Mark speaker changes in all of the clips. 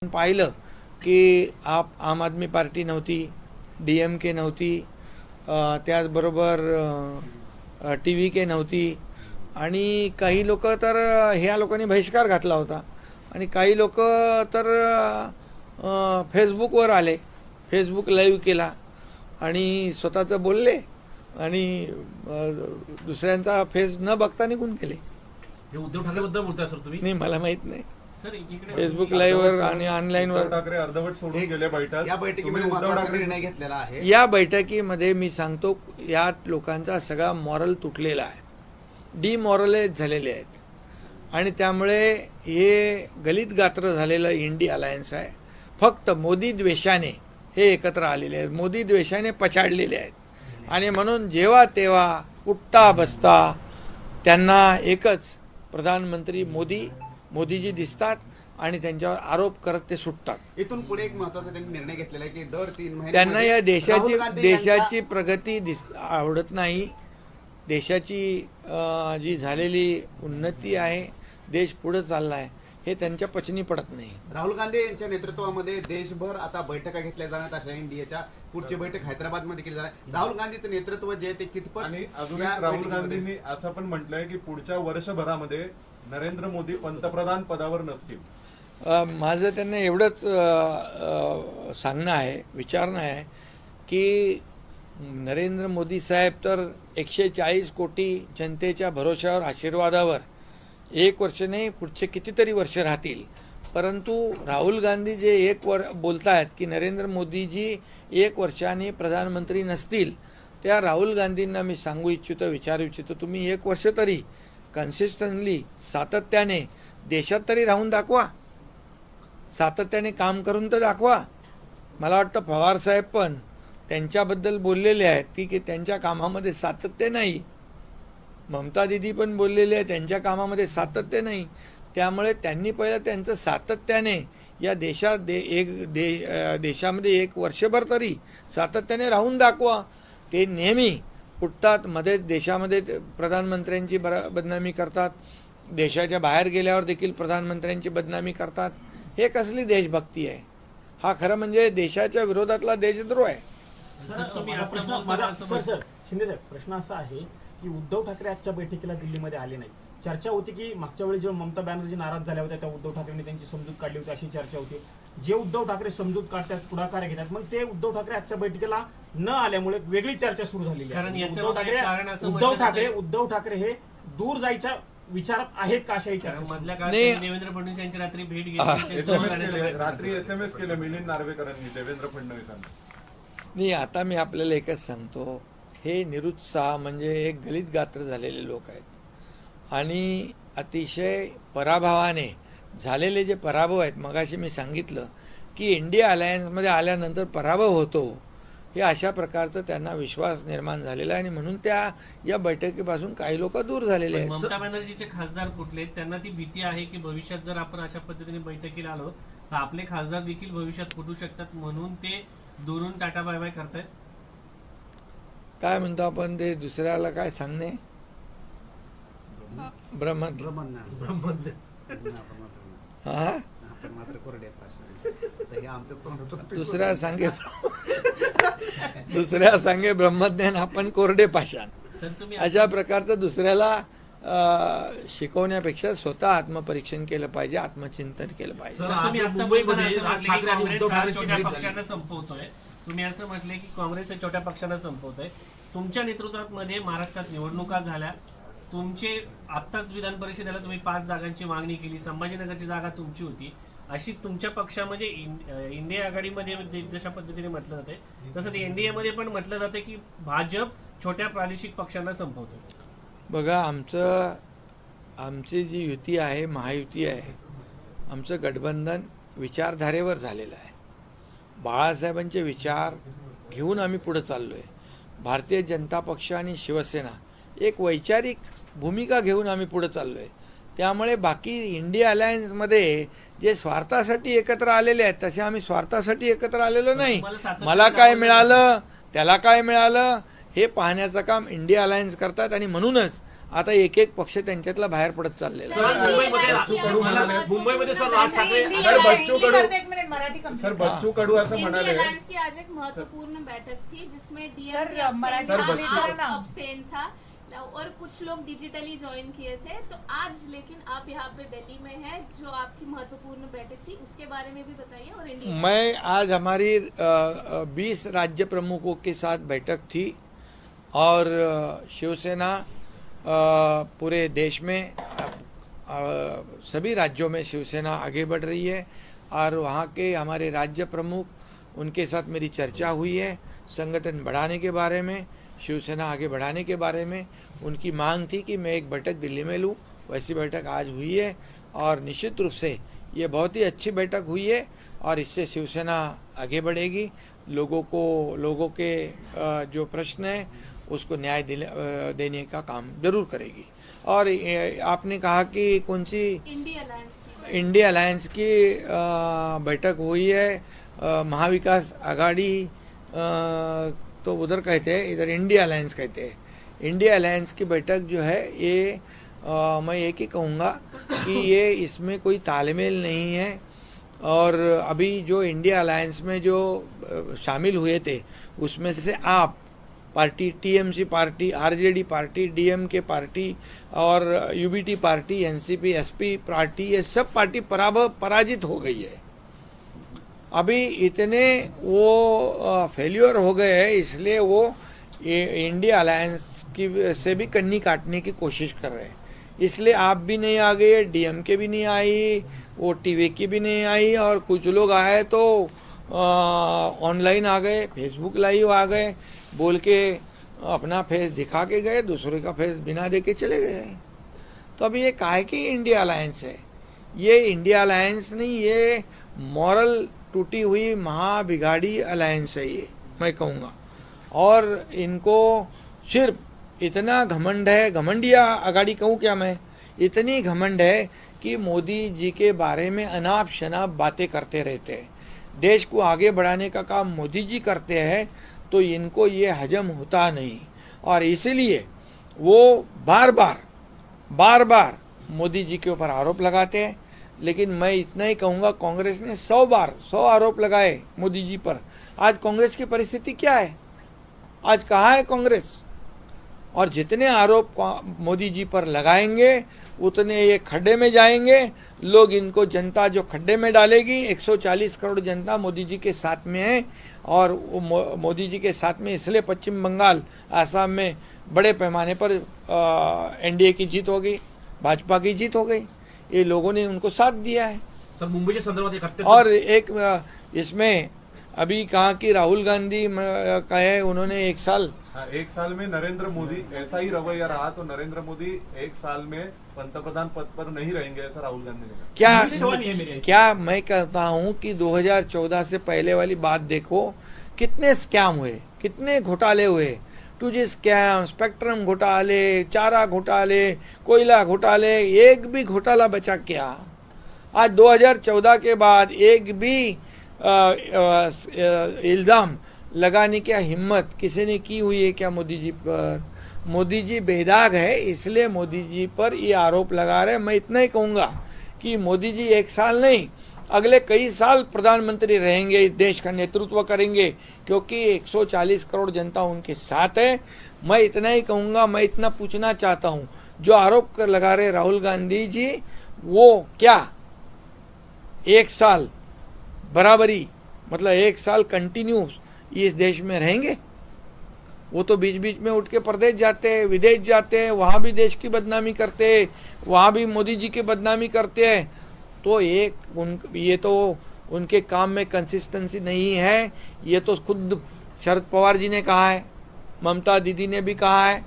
Speaker 1: पाहिलं की आम आदमी पार्टी नव्हती, DMK नव्हती, त्याचबरोबर TVK नव्हती आणि काही लोक तर ह्या लोकांनी बहिष्कार घातला होता आणि काही लोक तर फेसबुकवर आले, फेसबुक लाईव्ह केला आणि स्वतःचं बोलले आणि दुसऱ्यांचा फेस न बघता निघून गेले.
Speaker 2: हे उद्धव ठाकरेबद्दल बोलताय सर तुम्ही?
Speaker 1: नाही, मला माहित नाही.
Speaker 2: सर एकीकडे
Speaker 1: फेसबुक लाईव्हवर आणि ऑनलाईनवर
Speaker 3: ठाकरे अर्धवट सोडून गेले बैठक.
Speaker 4: या बैठकीमध्ये महत्त्वाचा निर्णय घेतलेला आहे.
Speaker 1: या बैठकीमध्ये मी सांगतो, या लोकांचा सगळा मॉरल तुटलेला आहे, डिमॉरलाइज झालेले आहेत आणि त्यामुळे हे गलित गात्र झालेलं इंडिया अलायन्स आहे. फक्त मोदी द्वेषाने हे एकत्र आलेले आहेत, मोदी द्वेषाने पछाडलेले आहेत आणि म्हणून जेव्हा तेव्हा उठता बसता त्यांना एकच प्रधानमंत्री मोदीजी दिसतात आणि त्यांच्यावर आरोप करत ते सुटतात.
Speaker 4: इथून पुढे एक महत्त्वाचा त्यांनी निर्णय घेतलेला आहे की दर 3 महिने
Speaker 1: त्यांना या देशाची प्रगती आवडत नाही. देशाची जी झालेली उन्नती आहे, देश पुढे चालला आहे, हे त्यांच्या पचनी पडत नाही.
Speaker 4: राहुल गांधी यांच्या नेतृत्वामध्ये देशभर आता बैठका घेतल्या जाणार. अशा इंडियाच्या पुढची बैठक हैदराबादमध्ये केली जाणार. राहुल गांधीचं नेतृत्व जे ते कितपत
Speaker 3: आणि अजून एक राहुल गांधींनी असं पण म्हटलंय की पुढच्या वर्षभरामध्ये नरेंद्र मोदी पंतप्रधान पदावर नसतील.
Speaker 1: माझं त्यांना एवढंच सांगणं आहे, विचारणं आहे की नरेंद्र मोदी साहेब तर 140 कोटी जनतेच्या भरोशावर, आशीर्वादावर 1 वर्ष नाही, पुढचे कितीतरी वर्ष राहतील. परंतु राहुल गांधी जे बोलतायत की नरेंद्र मोदीजी 1 वर्षाने प्रधानमंत्री नसतील, त्या राहुल गांधींना मी सांगू इच्छितो, विचारू इच्छितो, तुम्ही 1 वर्ष तरी कन्सिस्टंटली सातत्याने देशात तरी राहून दाखवा, सातत्याने काम करून तर दाखवा. मला वाटतं पवार साहेब पण त्यांच्याबद्दल बोललेले आहेत की त्यांच्या कामामध्ये सातत्य नाही. ममता दिदी पण बोललेले आहे त्यांच्या कामामध्ये सातत्य नाही. त्यामुळे त्यांनी पहिलं त्यांचं सातत्याने या देशामध्ये 1 वर्षभर तरी सातत्याने राहून दाखवा. ते नेहमी उठतात, मध्ये देशामध्ये प्रधानमंत्र्यांची बदनामी करतात, देशाच्या बाहेर गेल्यावर देखील प्रधानमंत्र्यांची बदनामी करतात. हे कसली देशभक्ती आहे? हा खरं म्हणजे देशाच्या विरोधातला देशद्रोह आहे.
Speaker 5: शिंदे साहेब, प्रश्न असा आहे की उद्धव ठाकरे आजच्या बैठकीला दिल्लीमध्ये आले नाही. चर्चा होती की मागच्या वेळी जेव्हा ममता बॅनर्जी नाराज झाल्या होत्या त्या उद्धव ठाकरेंनी त्यांची समजूत काढली होती, अशी चर्चा होती. जे उद्धव ठाकरे समजूत काढतात, पुढाकार घेतात, मग ते उद्धव ठाकरे आजच्या बैठकीला न आल्यामुळे वेगळी चर्चा सुरू झालेली आहे. उद्धव ठाकरे हे दूर जायच्या विचारात आहेत का, अशाही चर्चा
Speaker 2: मधल्या काळात देवेंद्र फडणवीस यांची रात्री भेट घेतली,
Speaker 3: रात्री SMS केले मिलिंद नार्वेकरांनी देवेंद्र फडणवीसांना.
Speaker 1: नाही, आता मी आपल्याला एकच सांगतो, हे निरुत्साह म्हणजे एक गलित गात्र झालेले लोक आहेत आणि अतिशय पराभवाने झालेले जे पराभव आहेत. मगाशी मी सांगितलं की इंडिया अलायन्समध्ये आल्यानंतर पराभव होतो, हे अशा प्रकारचं त्यांना विश्वास निर्माण झालेला आहे आणि म्हणून त्या या बैठकीपासून काही लोक दूर झालेले आहेत.
Speaker 2: ममता बॅनर्जीचे खासदार फुटले, त्यांना ती भीती आहे की भविष्यात जर आपण अशा पद्धतीने बैठकीला आलो तर आपले खासदार देखील भविष्यात फुटू शकतात, म्हणून ते दुरून टाटा बाय बाय करतायत.
Speaker 1: काय म्हणतो आपण ते दुसऱ्याला काय सांगणे, हा दुसऱ्या सांगे ब्रह्मज्ञान, आपण कोरडे पाषाण. अशा प्रकारचं दुसऱ्याला शिकवण्यापेक्षा स्वतः आत्मपरीक्षण केलं पाहिजे, आत्मचिंतन केलं पाहिजे.
Speaker 2: तुम्ही असं म्हटले की काँग्रेस छोट्या पक्षांना संपवतोय. तुमच्या नेतृत्वामध्ये महाराष्ट्रात निवडणुका झाल्या, तुमचे आत्ताच विधान परिषदेला तुम्ही 5 जागांची मागणी केली, संभाजीनगरची जागा तुमची होती. अशी तुमच्या पक्षामध्ये इंडिया आघाडीमध्ये जशा पद्धतीने म्हटलं जाते तसं ते NDA मध्ये पण म्हटलं जाते की भाजप छोट्या प्रादेशिक पक्षांना संपवतो.
Speaker 1: बघा, आमची जी युती आहे, महायुती आहे, आमचं गठबंधन विचारधारेवर झालेलं आहे. बाळासाहेबांचे विचार घेऊन आम्ही पुढे चाललो आहे. भारतीय जनता पक्ष आणि शिवसेना एक वैचारिक भूमिका घेऊन आम्ही पुढे चाललो आहे. त्यामुळे बाकी इंडिया अलायन्समध्ये जे स्वार्थासाठी एकत्र आलेले आहेत तसे आम्ही स्वार्थासाठी एकत्र आलेलो नाही. मला काय मिळालं, त्याला काय मिळालं, हे पाहण्याचं काम इंडिया अलायन्स करतात आणि म्हणूनच आता एक एक पक्ष त्यांच्यातला बाहेर पडत चाललेला आहे.
Speaker 2: सर, मुंबईमध्ये
Speaker 3: बच्चू कडू म्हणाले.
Speaker 2: मुंबईमध्ये सर राज ठाकरे
Speaker 3: सर, बच्चू कडू
Speaker 6: एक मिनिट मराठी complete
Speaker 3: सर
Speaker 6: करा.
Speaker 3: बच्चू कडू असं
Speaker 7: इंडिया
Speaker 3: म्हणाले
Speaker 7: अलायंस की आज एक महत्वपूर्ण बैठक थी जिसमें
Speaker 6: सर,
Speaker 7: डीएम
Speaker 6: मराठी
Speaker 3: सर,
Speaker 7: था,
Speaker 3: बच्चू-
Speaker 7: आप अब्सेंट था और कुछ लोग डिजिटली ज्वाइन किए थे, तो आज लेकिन आप यहाँ पे दिल्ली में हैं, जो आपकी महत्वपूर्ण बैठक थी उसके बारे में भी बताइए। और इंडिया
Speaker 1: मैं आज हमारी 20 राज्य प्रमुखों के साथ बैठक थी और शिवसेना पूरे देश में सभी राज्यों में शिवसेना आगे बढ़ रही है और वहाँ के हमारे राज्य प्रमुख उनके साथ मेरी चर्चा हुई है संगठन बढ़ाने के बारे में, शिवसेना आगे बढ़ाने के बारे में। उनकी मांग थी कि मैं एक बैठक दिल्ली में लूँ, वैसी बैठक आज हुई है और निश्चित रूप से ये बहुत ही अच्छी बैठक हुई है और इससे शिवसेना आगे बढ़ेगी। लोगों के जो प्रश्न है उसको न्याय देने का काम जरूर करेगी। और आपने कहा कि कौन सी
Speaker 7: इंडिया अलायंस थी,
Speaker 1: इंडिया अलायंस की बैठक हुई है, महाविकास आघाड़ी तो उधर कहते हैं, इधर इंडिया अलायंस कहते हैं। इंडिया अलायंस की बैठक जो है ये मैं एक ही कहूँगा कि ये इसमें कोई तालमेल नहीं है और अभी जो इंडिया अलायंस में जो शामिल हुए थे उसमें से AAP party, TMC party, RJD party, DMK party और UBT party, NCP, SP party, ये सब पार्टी पराजित हो गई है। अभी इतने वो फेल्योर हो गए हैं, इसलिए वो इंडिया अलायंस की से भी कन्नी काटने की कोशिश कर रहे हैं। इसलिए आप भी नहीं आ गए, डीएमके भी नहीं आई, वो टीवी की भी नहीं आई और कुछ लोग आए तो ऑनलाइन आ गए, फेसबुक लाइव आ गए, बोल के अपना फेस दिखा के गए, दूसरे का फेस बिना दे के चले गए। तो अभी ये काहे की इंडिया अलायंस है? ये इंडिया अलायंस नहीं, ये मॉरल टूटी हुई महाबिगाड़ी अलायंस है ये, मैं कहूँगा। और इनको सिर्फ इतना घमंड है, घमंडिया आगाड़ी कहूँ क्या मैं, इतनी घमंड है कि मोदी जी के बारे में अनाप शनाप बातें करते रहते हैं। देश को आगे बढ़ाने का काम मोदी जी करते हैं तो इनको ये हजम होता नहीं और इसीलिए वो बार बार मोदी जी के ऊपर आरोप लगाते हैं। लेकिन मैं इतना ही कहूँगा, कांग्रेस ने 100 आरोप लगाए मोदी जी पर। आज कांग्रेस की परिस्थिति क्या है? आज कहाँ है कांग्रेस? और जितने आरोप मोदी जी पर लगाएंगे उतने ये खड्डे में जाएंगे। लोग इनको, जनता जो खड्डे में डालेगी, 140 करोड़ जनता मोदी जी के साथ में है और मोदी जी के साथ में इसलिए पश्चिम बंगाल, आसाम में बड़े पैमाने पर एनडीए की जीत हो गई, भाजपा की जीत हो गई। ये लोगों ने उनको साथ दिया है।
Speaker 2: सर, मुंबईच्या संदर्भात एक अत्यंत
Speaker 1: और एक इसमें अभी कहा कि राहुल गांधी कहे उन्होंने 1 साल,
Speaker 3: हाँ, 1 साल में नरेंद्र मोदी ऐसा ही रवैया रहा तो नरेंद्र मोदी 1 साल में पंतप्रधान पद पर नहीं रहेंगे, ऐसा राहुल गांधी ने कहा।
Speaker 1: क्या मैं कहता हूं कि 2014 से पहले वाली बात देखो, कितने स्कैम हुए, कितने घोटाले हुए, 2G स्कैम, स्पेक्ट्रम घोटाले, चारा घोटाले, कोयला घोटाले, एक भी घोटाला बचा क्या? आज 2014 के बाद एक भी इल्ज़ाम लगाने की हिम्मत किसी ने की हुई है क्या मोदी जी पर? मोदी जी बेदाग है, इसलिए मोदी जी पर ये आरोप लगा रहे हैं। मैं इतना ही कहूँगा कि मोदी जी 1 साल नहीं, अगले कई साल प्रधानमंत्री रहेंगे, इस देश का नेतृत्व करेंगे, क्योंकि 140 करोड़ जनता उनके साथ है। मैं इतना ही कहूँगा, मैं इतना पूछना चाहता हूँ, जो आरोप लगा रहे राहुल गांधी जी, वो क्या 1 साल बराबरी, मतलब 1 साल कंटिन्यू इस देश में रहेंगे? वो तो बीच बीच में उठ के प्रदेश जाते हैं, विदेश जाते हैं, वहाँ भी देश की बदनामी करते हैं, वहाँ भी मोदी जी की बदनामी करते हैं। तो ये तो उनके काम में कंसिस्टेंसी नहीं है। ये तो खुद शरद पवार जी ने कहा है, ममता दीदी ने भी कहा है।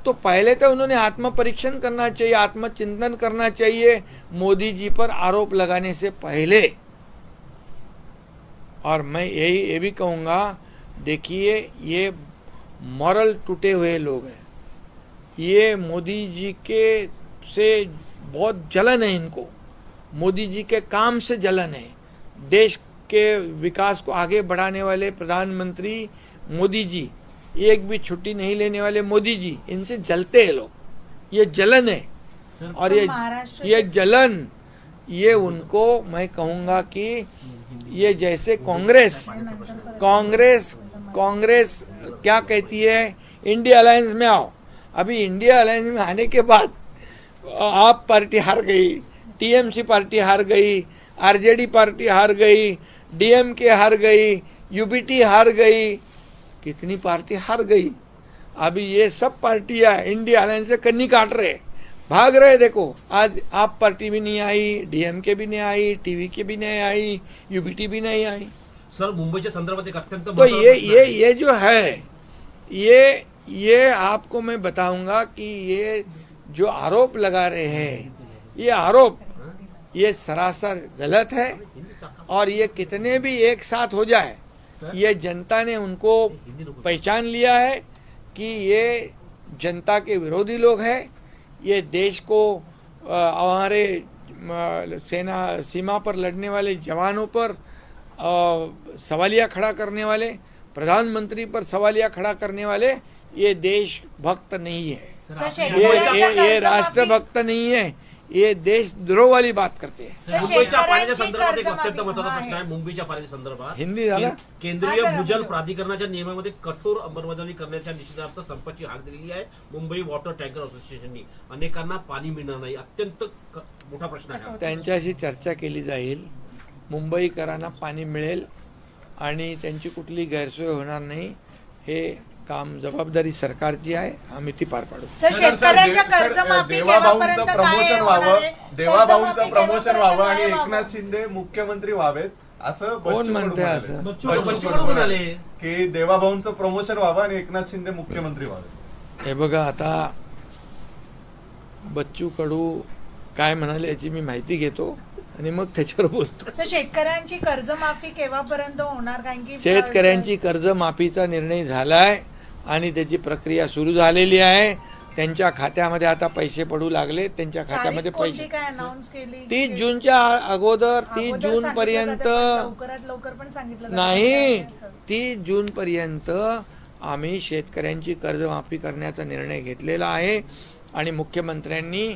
Speaker 1: तो पहले तो उन्होंने आत्म परीक्षण करना चाहिए, आत्मचिंतन करना चाहिए मोदी जी पर आरोप लगाने से पहले। और मैं ये भी कहूँगा, देखिए ये मॉरल टूटे हुए लोग हैं, ये मोदी जी के से बहुत जलन है इनको, मोदी जी के काम से जलन है। देश के विकास को आगे बढ़ाने वाले प्रधानमंत्री मोदी जी, एक भी छुट्टी नहीं लेने वाले मोदी जी, इनसे जलते हैं लोग। ये जलन है।
Speaker 2: सर,
Speaker 1: और
Speaker 6: महाराष्ट्र
Speaker 1: ये जलन, ये उनको मैं कहूँगा कि ये जैसे कांग्रेस क्या कहती है, इंडिया अलायंस में आओ। अभी इंडिया अलायंस में आने के बाद आप पार्टी हार गई, टीएमसी पार्टी हार गई, आरजेडी पार्टी हार गई, डीएमके हार गई, यूबीटी हार गई, कितनी पार्टी हार गई। अभी ये सब पार्टियां इंडिया अलायंस से कन्नी काट रहे, भाग रहे। देखो आज आप पार्टी भी नहीं आई, डीएमके भी नहीं आई, टीवीके भी नहीं आई, यूबीटी भी नहीं आई।
Speaker 8: सर मुंबईच्या संदर्भात एक अत्यंत
Speaker 1: तो
Speaker 8: महत्त्वाचा प्रश्न आहे.
Speaker 1: ये जो है, ये आपको मैं बताऊंगा कि ये जो आरोप लगा रहे हैं, ये आरोप ये सरासर गलत है। और ये कितने भी एक साथ हो जाए, ये जनता ने उनको पहचान लिया है कि ये जनता के विरोधी लोग हैं। ये देश को हमारे सेना सीमा पर लड़ने वाले जवानों पर सवालिया खड़ा करने वाले, प्रधानमंत्री पर सवालिया खड़ा करने वाले, ये देशभक्त नहीं है, ये राष्ट्रभक्त नहीं है, ये देशद्रोह वाली बात करते हैं।
Speaker 8: मुंबईच्या पाण्याच्या संदर्भात एक अत्यंत महत्त्वाचा प्रश्न आहे. मुंबईच्या पाण्याच्या संदर्भात
Speaker 1: हिंदी झाला?
Speaker 8: केंद्रीय भूजल प्राधिकरणाच्या नियमामध्ये कठोर अंमलबजावणी करण्याच्या निषेधार्थ संपाची हाक दिलेली आहे मुंबई वॉटर टँकर असोसिएशननी. अनेकांना पाणी मिळणार नाही, अत्यंत मोठा प्रश्न आहे.
Speaker 1: त्यांच्याशी चर्चा केली जाईल, मुंबईकरांना पाणी मिळेल आणि त्यांची कुठली गैरसोय होणार नाही, हे काम जबाबदारी सरकारची आहे, आम्ही ती पार पाडू.
Speaker 6: सर, शेतकऱ्यांच्या कर्जमाफी
Speaker 3: देवाभाऊंचं
Speaker 6: केव्हापर्यंत
Speaker 3: प्रमोशन
Speaker 6: काय
Speaker 3: व्हावं,
Speaker 6: होणार आहे?
Speaker 3: देवाभाऊंचं
Speaker 6: कर्जमाफी
Speaker 3: प्रमोशन व्हावं आणि
Speaker 6: केव्हापर्यंत
Speaker 3: एकनाथ
Speaker 6: काय
Speaker 3: शिंदे मुख्यमंत्री व्हावेत असं
Speaker 1: कोण
Speaker 3: बच्चू
Speaker 1: म्हणते
Speaker 3: कडू
Speaker 1: असं?
Speaker 3: म्हणाले.
Speaker 8: बच्चू
Speaker 3: बच्चू
Speaker 8: कडू
Speaker 3: कडू
Speaker 8: म्हणाले.
Speaker 3: की देवाभाऊंचं प्रमोशन व्हावं आणि एकनाथ शिंदे मुख्यमंत्री व्हावे.
Speaker 1: हे बघा, आता बच्चू कडू काय म्हणाले याची मी माहिती घेतो आणि मग त्याच्यावर बोलतो.
Speaker 6: सर, शेतकऱ्यांची कर्जमाफी केव्हापर्यंत होणार? कारण की
Speaker 1: शेतकऱ्यांची कर्जमाफीचा निर्णय झालाय आणि त्याची प्रक्रिया सुरू झालेली आहे. त्यांच्या खात्यामध्ये आता पैसे पडू लागले, त्यांच्या खात्यामध्ये
Speaker 6: तारीख कोणती
Speaker 1: पैसे
Speaker 6: काय अनाऊन्स केली?
Speaker 1: 30 जूनच्या अगोदर, 30
Speaker 6: अगोदर
Speaker 1: जून
Speaker 6: सांगितलं
Speaker 1: पर्यंत
Speaker 6: जातं, पण लवकरात लवकर पण सांगितलं जातं.
Speaker 1: नाही,
Speaker 6: सर.
Speaker 1: 30 जून पर्यंत आम्ही शेतकऱ्यांची कर्जमाफी करण्याचा निर्णय घेतलेला आहे. आणि मुख्यमंत्र्यांनी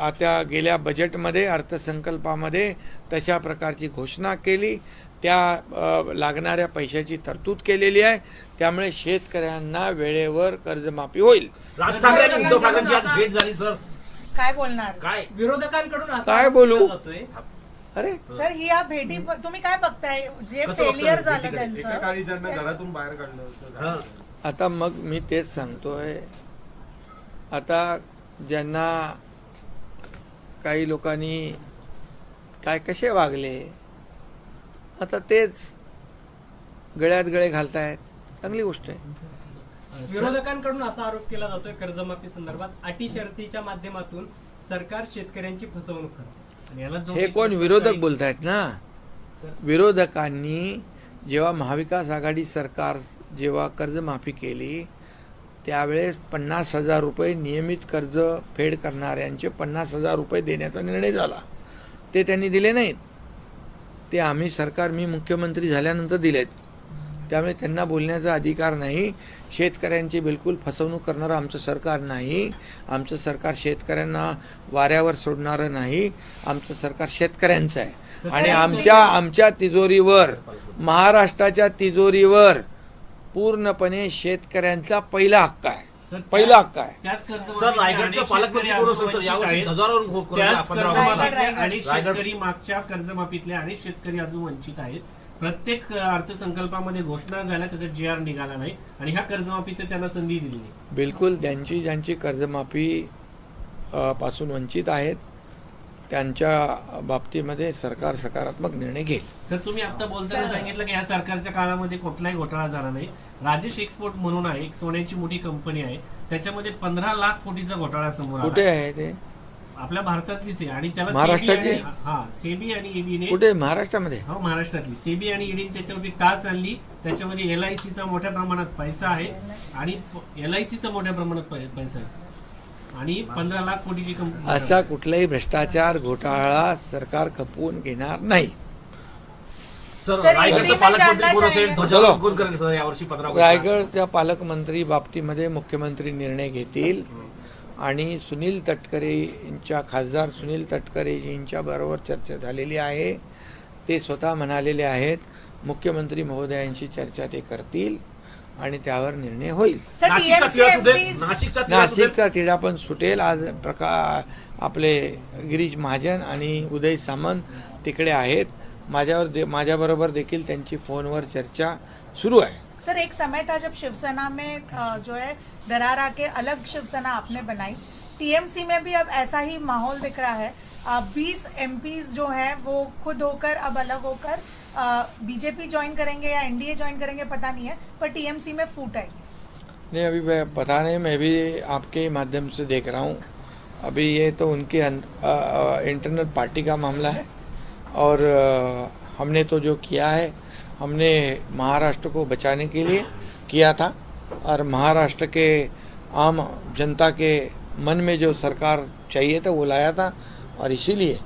Speaker 1: आता गेल्या बजेटमध्ये, अर्थसंकल्पामध्ये तशा प्रकारची घोषणा केली, त्या लागणाऱ्या पैशाची तरतूद केलेली आहे. त्यामुळे शेतकऱ्यांना वेळेवर कर्जमाफी होईल.
Speaker 8: राज ठाकरे आणि उद्धव ठाकरेंची आज भेट झाली. सर
Speaker 6: काय बोलणार?
Speaker 8: काय
Speaker 2: विरोधकांकडून असा
Speaker 1: काय
Speaker 2: आरोप
Speaker 1: बोलू?
Speaker 2: केला जातोय.
Speaker 1: अरे
Speaker 6: सर, ही या भेटी तुम्ही काय बघताय? जे
Speaker 8: कसं
Speaker 6: फेलियर
Speaker 8: बघताय
Speaker 6: झालं
Speaker 8: भेटीकडे?
Speaker 3: एकेकाळी ज्यांना
Speaker 6: त्यांचं,
Speaker 3: घरातून बाहेर काढलं होतं.
Speaker 8: हा.
Speaker 1: आता मग मी तेच सांगतोय, आता ज्यांना काही लोकांनी काय कसे वागले, आता तेच गळ्यात गळे घालतायत, चांगली गोष्ट आहे.
Speaker 2: विरोधकांकडून असा आरोप केला जातोय कर्जमाफी संदर्भात अटी शर्तीच्या माध्यमातून सरकार शेतकऱ्यांची फसवणूक करते. आणि याला जो
Speaker 1: हे कोण विरोधक बोलतायत ना? विरोधकांनी जेव्हा महाविकास आघाडी सरकार जेव्हा कर्जमाफी केली, त्यावेळेस 50,000 रुपये नियमित कर्ज फेड करणाऱ्यांचे 50,000 रुपये देण्याचा निर्णय झाला. ते त्यांनी दिले नाहीत. ते आम्ही सरकार, मी मुख्यमंत्री झाल्यानंतर दिलेत. त्यामुळे त्यांना बोलण्याचा अधिकार नाही. शेतकऱ्यांची बिलकुल फसवणूक करणारं आमचं सरकार नाही. आमचं सरकार शेतकऱ्यांना वाऱ्यावर सोडणारं नाही. आमचं सरकार शेतकऱ्यांचं आहे. आणि आमच्या तिजोरीवर, महाराष्ट्राच्या तिजोरीवर पूर्णपणे शेतकऱ्यांचा पहिला हक्क आहे. पहिला हक्क आहे.
Speaker 2: त्याच
Speaker 8: सर रायगडचं पालकमंत्री कोण असेल सर? यावर्षी ध्वजारोहण
Speaker 2: त्याच कर्जमाफीतले
Speaker 6: रायगड.
Speaker 2: अनेक शेतकरी, मागच्या कर्जमाफीतले अनेक शेतकरी अजून वंचित आहेत. प्रत्येक अर्थसंकल्पामध्ये घोषणा झाल्या, त्याचा GR निघाला नाही आणि ह्या कर्जमाफीत त्यांना संधी दिली नाही.
Speaker 1: बिलकुल ज्यांची कर्जमाफी पासून वंचित आहेत, त्यांच्या बाबतीमध्ये सरकार सकारात्मक निर्णय घेईल.
Speaker 2: सर, तुम्ही आता बोलताना सांगितलं की या सरकारच्या काळामध्ये कुठलाही घोटाळा झाला नाही. राजेश एक्सपोर्ट म्हणून आहे, एक सोन्याची मोठी कंपनी आहे, त्याच्यामध्ये 15 लाख कोटीचा घोटाळा समोर
Speaker 1: कुठे
Speaker 2: आला.
Speaker 1: आहे ते?
Speaker 2: आपल्या भारतातलीच आहे आणि त्याला
Speaker 1: महाराष्ट्राची?
Speaker 2: सेबी आणि ईडीने,
Speaker 1: कुठे? महाराष्ट्रामध्ये?
Speaker 2: हो, महाराष्ट्रातली सेबी आणि ईडीने त्याच्यावरती टाच आणली. त्याच्यामध्ये LICचा मोठ्या प्रमाणात पैसा आहे आणि LICचा मोठ्या प्रमाणात पैसा आहे आणि 15 लाख कोटीची कंपनी.
Speaker 1: असा कुठलाही भ्रष्टाचार, घोटाळा सरकार खपवून घेणार नाही.
Speaker 8: सर
Speaker 6: सर,
Speaker 8: रायगडचं
Speaker 6: इकडे
Speaker 8: पालकमंत्री
Speaker 6: मैं
Speaker 8: कोण असेल?
Speaker 6: जानना
Speaker 8: ध्वजारोहण कोण करेल सर यावर्षी 15 ऑगस्टला?
Speaker 1: रायगडच्या पालकमंत्री बाबतीमध्ये मुख्यमंत्री निर्णय घेतील आणि सुनील तटकरेंच्या खासदार सुनील तटकरेजींच्या बरोबर चर्चा झालेली आहे. ते स्वतः म्हणालेले आहेत मुख्यमंत्री महोदयांशी चर्चा ते करतील आणि त्यावर निर्णय होईल.
Speaker 6: सर
Speaker 8: नाशिकचा
Speaker 6: TMC
Speaker 8: तिढा सुटेल,
Speaker 6: MPs
Speaker 8: नाशिकचा तिढा सुटेल.
Speaker 1: नाशिकचा तिढा पण सुटेल. आज आपले गिरीश महाजन आणि उदय सामंत तिकडे आहेत. माझ्याबरोबर देखील त्यांची फोनवर चर्चा सुरू आहे.
Speaker 6: सर एक समय था जब शिवसेना में जो है दरार आके अलग शिवसेना आपने बनाई, टीएमसी में भी अब ऐसा ही माहौल दिख रहा है. 20 MPs जो हैं वो खुद होकर अब अलग होकर बीजेपी ज्वाइन करेंगे या एनडीए ज्वाइन करेंगे पता नहीं है, पर टीएमसी में फूट आएगी.
Speaker 1: नहीं अभी पता नहीं, मैं भी आपके माध्यम से देख रहा हूँ. अभी ये तो उनके इंटरनल पार्टी का मामला है और हमने तो जो किया है हमने महाराष्ट्र को बचाने के लिए किया था और महाराष्ट्र के आम जनता के मन में जो सरकार चाहिए था वो लाया था और इसीलिए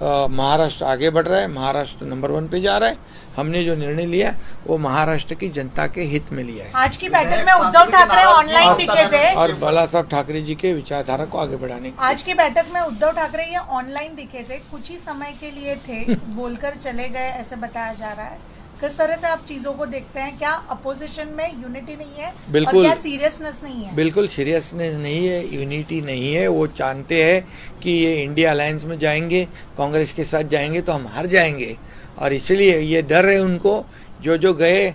Speaker 1: महाराष्ट्र आगे बढ़ रहा है. महाराष्ट्र नंबर 1 पे जा रहा है. हमने जो निर्णय लिया वो महाराष्ट्र की जनता के हित में लिया है
Speaker 6: आज की बैठक में उद्धव ठाकरे ऑनलाइन दिखे थे.
Speaker 1: और बाला साहब ठाकरे जी के विचारधारा को आगे बढ़ाने के
Speaker 6: आज की बैठक में उद्धव ठाकरे ये ऑनलाइन दिखे थे, कुछ ही समय के लिए थे, बोलकर चले गए ऐसे बताया जा रहा है. किस तरह से आप चीजों को देखते हैं? क्या अपोजिशन में यूनिटी नहीं है और
Speaker 1: बिल्कुल.
Speaker 6: क्या सीरियसनेस नहीं है?
Speaker 1: बिल्कुल सीरियसनेस नहीं है, यूनिटी नहीं है. वो जानते हैं कि ये इंडिया अलायंस में जाएंगे, कांग्रेस के साथ जाएंगे तो हम हार जाएंगे और इसलिए ये डर है उनको. जो गए,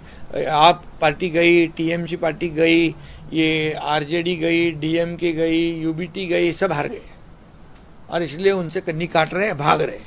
Speaker 1: आप पार्टी गई, टीएमसी पार्टी गई, ये आरजेडी गई, डीएमके गई, यूबीटी गई, सब हार गए और इसलिए उनसे कन्नी काट रहे हैं, भाग रहे हैं.